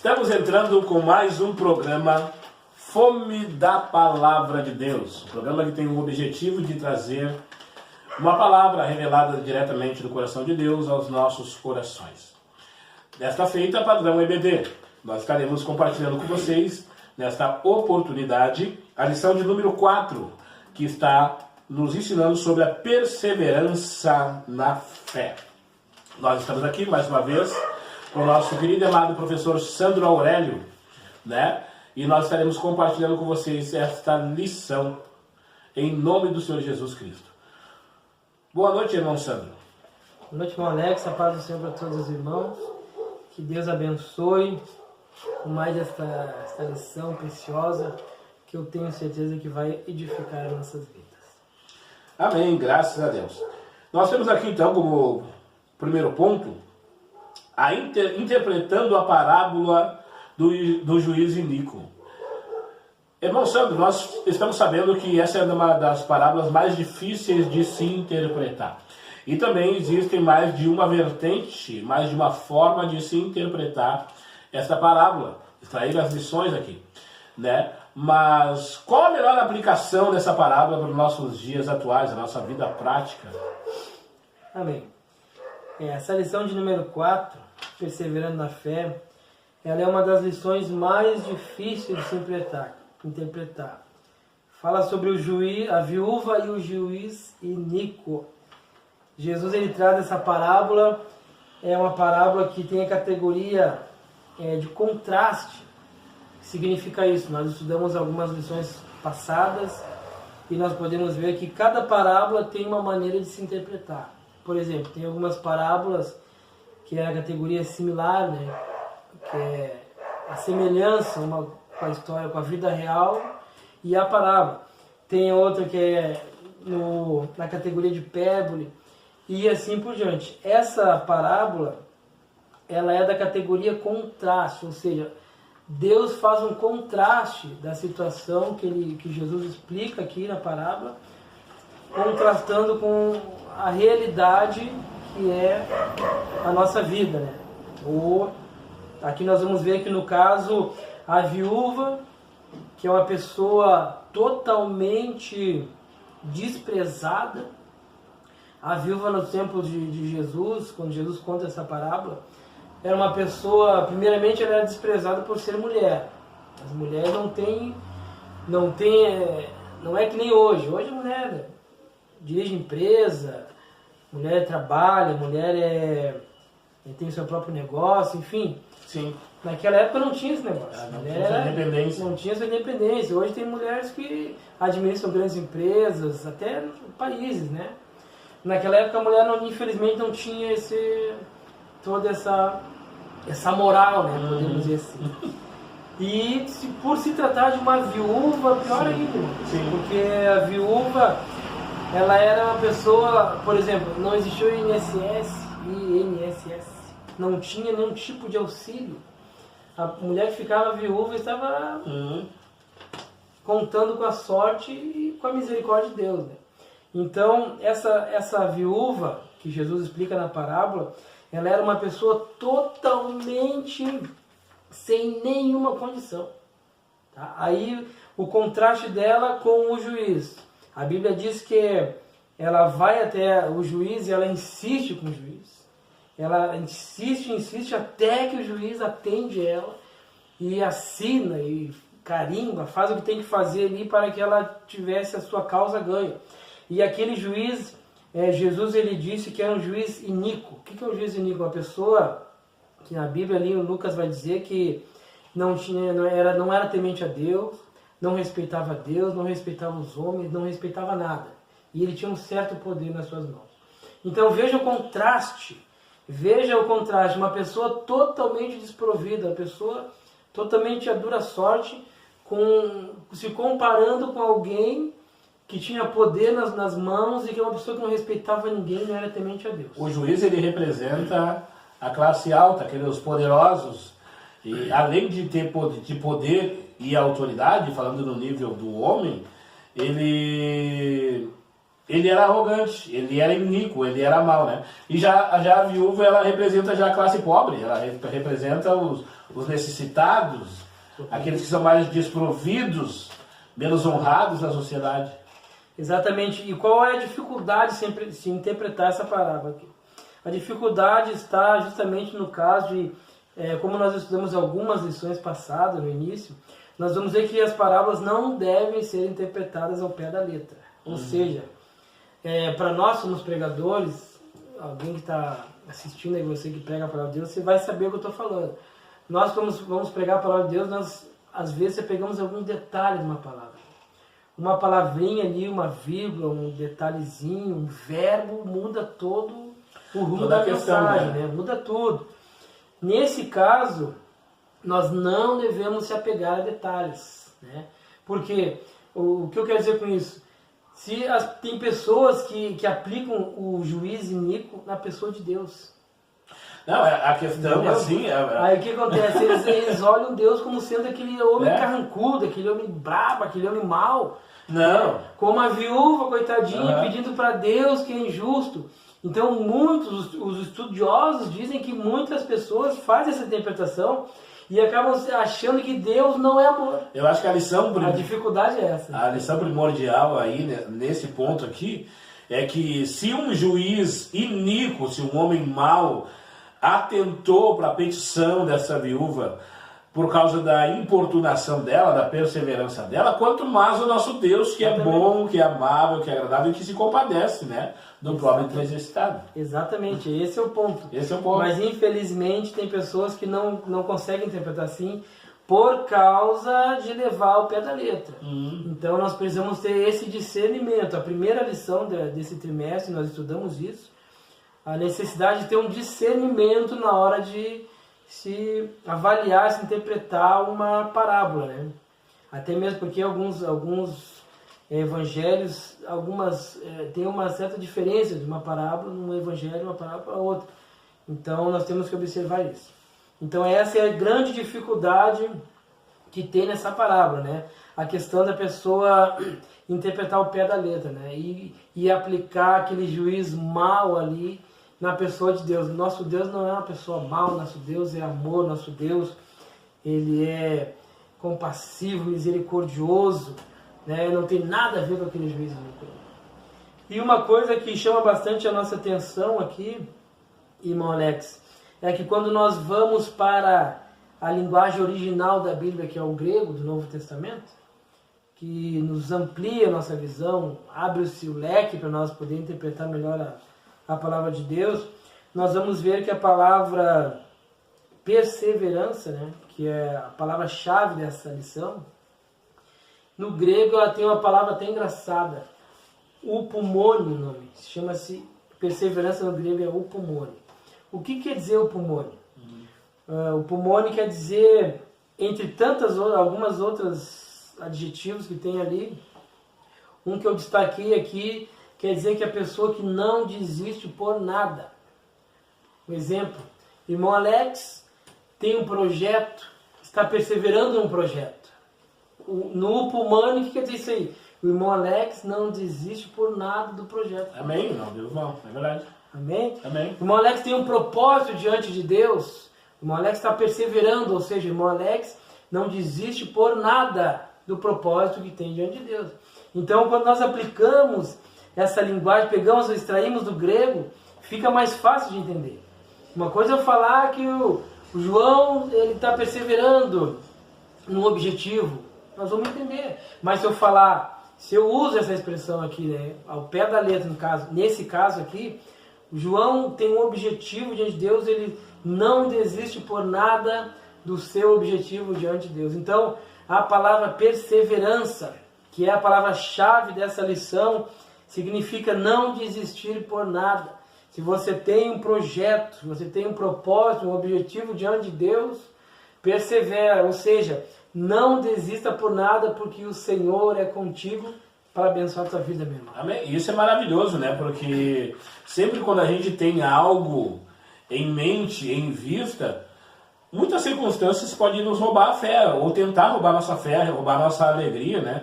Estamos entrando com mais um programa Fome da Palavra de Deus. Um programa que tem o objetivo de trazer uma palavra revelada diretamente do coração de Deus aos nossos corações. Desta feita, padrão EBD. Nós estaremos compartilhando com vocês, nesta oportunidade, a lição de número 4, que está nos ensinando sobre a perseverança na fé. Nós estamos aqui, mais uma vez, com o nosso querido e amado professor Sandro Aurélio, né? E nós estaremos compartilhando com vocês esta lição, em nome do Senhor Jesus Cristo. Boa noite, irmão Sandro. Boa noite, irmão Alex. A paz do Senhor para todos os irmãos. Que Deus abençoe com mais esta lição preciosa, que eu tenho certeza que vai edificar as nossas vidas. Amém, graças a Deus. Nós temos aqui, então, como primeiro ponto, interpretando a parábola do juiz iníquo. Irmão Sandro, nós estamos sabendo que essa é uma das parábolas mais difíceis de se interpretar. E também existem mais de uma vertente, mais de uma forma de se interpretar essa parábola, extrair as lições aqui, né? Mas qual a melhor aplicação dessa parábola para os nossos dias atuais, a nossa vida prática? Amém. Essa lição de número 4, perseverando na fé, ela é uma das lições mais difíceis de se interpretar. Fala sobre a viúva e o juiz iníquo. Jesus ele traz essa parábola, é uma parábola que tem a categoria de contraste. O que significa isso? Nós estudamos algumas lições passadas e nós podemos ver que cada parábola tem uma maneira de se interpretar. Por exemplo, tem algumas parábolas que é a categoria similar, né? Que é a semelhança com a história, com a vida real e a parábola. Tem outra que é na categoria de hipérbole e assim por diante. Essa parábola, ela é da categoria contraste, ou seja, Deus faz um contraste da situação que Jesus explica aqui na parábola, contrastando com a realidade que é a nossa vida, né? Aqui nós vamos ver que no caso a viúva, que é uma pessoa totalmente desprezada, a viúva no tempo de Jesus, quando Jesus conta essa parábola, era uma pessoa, primeiramente ela era desprezada por ser mulher. As mulheres não é que nem hoje. Hoje a mulher dirige empresa, mulher trabalha, mulher tem seu próprio negócio, enfim. Sim. Naquela época não tinha esse negócio. Não tinha sua independência. Hoje tem mulheres que administram grandes empresas, até países, né? Naquela época a mulher infelizmente não tinha toda essa moral, né? Podemos dizer assim. E por se tratar de uma viúva, pior ainda. Porque a viúva, ela era uma pessoa, por exemplo, não existiu INSS, não tinha nenhum tipo de auxílio. A mulher que ficava viúva estava contando com a sorte e com a misericórdia de Deus, né? Então, essa viúva, que Jesus explica na parábola, ela era uma pessoa totalmente sem nenhuma condição. Tá? Aí, o contraste dela com o juiz. A Bíblia diz que ela vai até o juiz e ela insiste com o juiz. Ela insiste até que o juiz atende ela e assina e carimba, faz o que tem que fazer ali para que ela tivesse a sua causa ganha. E aquele juiz, Jesus ele disse que era um juiz iníquo. O que é um juiz iníquo? Uma pessoa que na Bíblia ali o Lucas vai dizer que não era temente a Deus, não respeitava Deus, não respeitava os homens, não respeitava nada. E ele tinha um certo poder nas suas mãos. Então veja o contraste, uma pessoa totalmente desprovida, uma pessoa totalmente à dura sorte, se comparando com alguém que tinha poder nas mãos e que é uma pessoa que não respeitava ninguém, não era temente a Deus. O juiz ele representa a classe alta, aqueles poderosos, e além de ter poder e autoridade, falando no nível do homem, ele ele era arrogante, ele era iníquo, ele era mau, né? E já a viúva, ela representa já a classe pobre, ela representa os necessitados, aqueles que são mais desprovidos, menos honrados na sociedade. Exatamente. E qual é a dificuldade sempre de se interpretar essa parábola aqui? A dificuldade está justamente no caso de, como nós estudamos algumas lições passadas no início, nós vamos ver que as parábolas não devem ser interpretadas ao pé da letra. Ou seja, para nós somos pregadores, alguém que está assistindo aí, você que prega a palavra de Deus, você vai saber o que eu estou falando. Nós vamos pregar a palavra de Deus, nós às vezes pegamos algum detalhe de uma palavra. Uma palavrinha ali, uma vírgula, um detalhezinho, um verbo, muda todo o rumo da mensagem, né? Muda tudo. Nesse caso, nós não devemos se apegar a detalhes, né? Porque, o que eu quero dizer com isso? Tem pessoas que aplicam o juiz iníquo na pessoa de Deus. Não, a questão assim... Aí o que acontece? Eles olham Deus como sendo aquele homem carrancudo, aquele homem brabo, aquele homem mau. Não. Como a viúva, coitadinha, pedindo para Deus que é injusto. Então, muitos, os estudiosos dizem que muitas pessoas fazem essa interpretação e acabam achando que Deus não é amor. Eu acho que a dificuldade é essa. A lição primordial aí, né, nesse ponto aqui, é que se um juiz iníquo, se um homem mau, atentou para a petição dessa viúva por causa da importunação dela, da perseverança dela, quanto mais o nosso Deus, que é bom, que é amável, que é agradável e que se compadece, né, do pobre necessitado. Exatamente, esse é o ponto. Esse é o ponto. Mas infelizmente tem pessoas que não conseguem interpretar assim por causa de levar ao pé da letra. Então nós precisamos ter esse discernimento. A primeira lição desse trimestre, nós estudamos isso, a necessidade de ter um discernimento na hora de se avaliar, se interpretar uma parábola, né? Até mesmo porque alguns evangelhos, tem uma certa diferença de uma parábola num evangelho, uma parábola para outra. Então nós temos que observar isso. Então essa é a grande dificuldade que tem nessa parábola, né? A questão da pessoa interpretar o pé da letra, né? E aplicar aquele juiz mau ali na pessoa de Deus. Nosso Deus não é uma pessoa mau, nosso Deus é amor, nosso Deus ele é compassivo, misericordioso, né? Não tem nada a ver com aquele juiz. E uma coisa que chama bastante a nossa atenção aqui, irmão Alex, é que quando nós vamos para a linguagem original da Bíblia, que é o grego do Novo Testamento, que nos amplia a nossa visão, abre-se o leque para nós poder interpretar melhor a palavra de Deus, nós vamos ver que a palavra perseverança, né, que é a palavra-chave dessa lição, no grego ela tem uma palavra até engraçada, upomone o nome, chama-se perseverança no grego é upomone. O que quer dizer upomone? Upomone quer dizer, entre algumas outras adjetivos que tem ali, um que eu destaquei aqui, quer dizer que a pessoa que não desiste por nada. Um exemplo, irmão Alex tem um projeto, está perseverando num projeto. No upomone, o que quer dizer isso aí? O irmão Alex não desiste por nada do projeto. Amém? Não, Deus não, é verdade. Amém? Amém. O irmão Alex tem um propósito diante de Deus. O irmão Alex está perseverando, ou seja, o irmão Alex não desiste por nada do propósito que tem diante de Deus. Então, quando nós aplicamos essa linguagem, extraímos do grego, fica mais fácil de entender. Uma coisa é eu falar que o João ele está perseverando no objetivo, nós vamos entender. Mas se eu uso essa expressão aqui, né, ao pé da letra, nesse caso aqui, o João tem um objetivo diante de Deus, ele não desiste por nada do seu objetivo diante de Deus. Então, a palavra perseverança, que é a palavra-chave dessa lição, significa não desistir por nada. Se você tem um projeto, se você tem um propósito, um objetivo diante de Deus, persevera, ou seja, não desista por nada, porque o Senhor é contigo para abençoar a tua vida, meu irmão. Amém. Isso é maravilhoso, né? Porque sempre quando a gente tem algo em mente, em vista, muitas circunstâncias podem nos roubar a fé, ou tentar roubar nossa fé, roubar nossa alegria, né?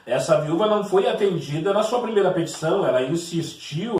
essa viúva não foi atendida na sua primeira petição, ela insistiu